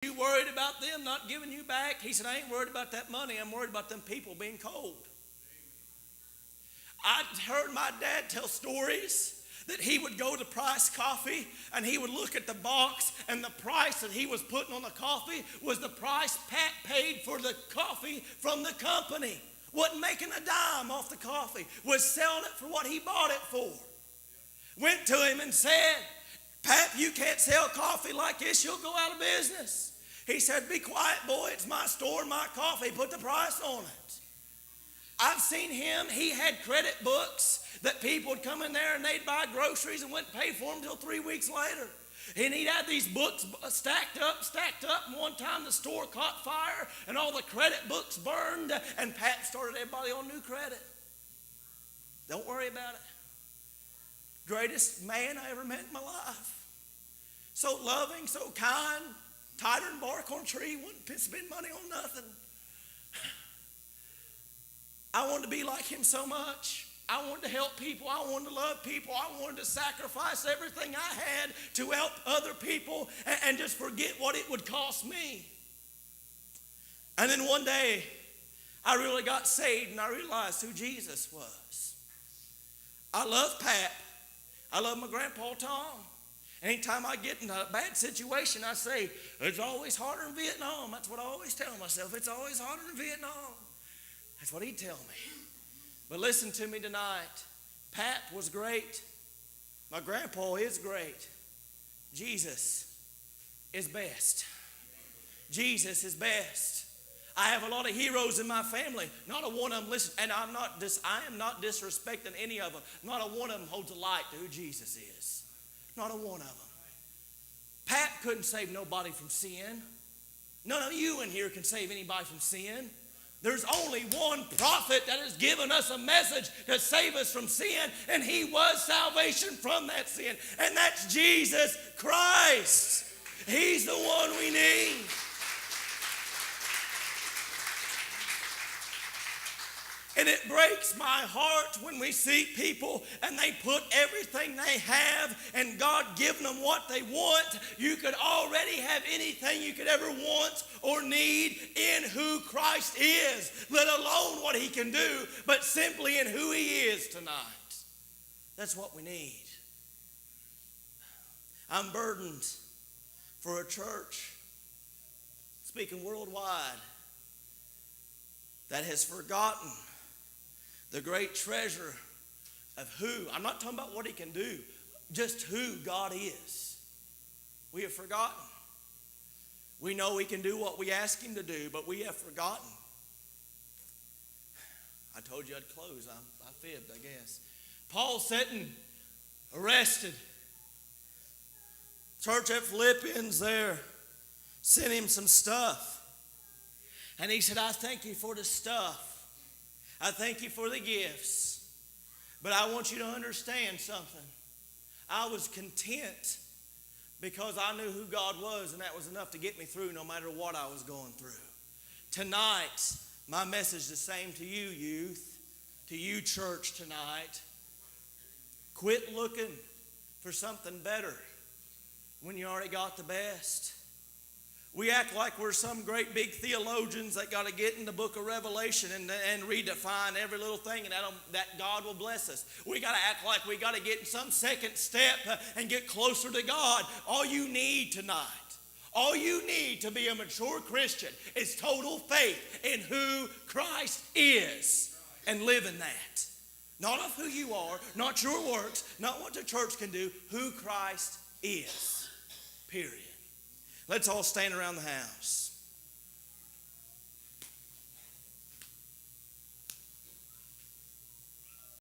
You worried about them not giving you back? He said, I ain't worried about that money. I'm worried about them people being cold. I heard my dad tell stories that he would go to Price Coffee and he would look at the box, and the price that he was putting on the coffee was the price Pat paid for the coffee from the company. Wasn't making a dime off the coffee. Was selling it for what he bought it for. Went to him and said, Pat, you can't sell coffee like this. You'll go out of business. He said, be quiet, boy. It's my store, my coffee. Put the price on it. I've seen him. He had credit books that people would come in there and they'd buy groceries and wouldn't pay for them until 3 weeks later. And he'd have these books stacked up. And one time the store caught fire and all the credit books burned, and Pat started everybody on new credit. Don't worry about it. Greatest man I ever met in my life. So loving, so kind, tighter than bark on a tree, wouldn't spend money on nothing. I wanted to be like him so much. I wanted to help people. I wanted to love people. I wanted to sacrifice everything I had to help other people and just forget what it would cost me. And then one day, I really got saved and I realized who Jesus was. I love Pat. I love my grandpa Tom. Anytime I get in a bad situation, I say, it's always harder in Vietnam. That's what I always tell myself. It's always harder in Vietnam. That's what he'd tell me. But listen to me tonight. Pat was great. My grandpa is great. Jesus is best. Jesus is best. I have a lot of heroes in my family. Not a one of them, listen, and I am not disrespecting any of them. Not a one of them holds a light to who Jesus is. Not a one of them. Pat couldn't save nobody from sin. None of you in here can save anybody from sin. There's only one prophet that has given us a message to save us from sin, and he was salvation from that sin, and that's Jesus Christ. He's the one we need. And it breaks my heart when we see people and they put everything they have and God giving them what they want. You could already have anything you could ever want or need in who Christ is, let alone what he can do, but simply in who he is tonight. That's what we need. I'm burdened for a church, speaking worldwide, that has forgotten the great treasure of who, I'm not talking about what he can do, just who God is. We have forgotten. We know he can do what we ask him to do, but we have forgotten. I told you I'd close. I fibbed, I guess. Paul sitting, arrested. Church at Philippians there sent him some stuff. And he said, I thank you for the stuff. I thank you for the gifts, but I want you to understand something. I was content because I knew who God was, and that was enough to get me through no matter what I was going through. Tonight, my message is the same to you, youth, to you, church, tonight. Quit looking for something better when you already got the best. We act like we're some great big theologians that got to get in the book of Revelation and redefine every little thing, and that God will bless us. We got to act like we got to get in some second step and get closer to God. All you need tonight, all you need to be a mature Christian is total faith in who Christ is and live in that. Not of who you are, not your works, not what the church can do, who Christ is. Period. Let's all stand around the house.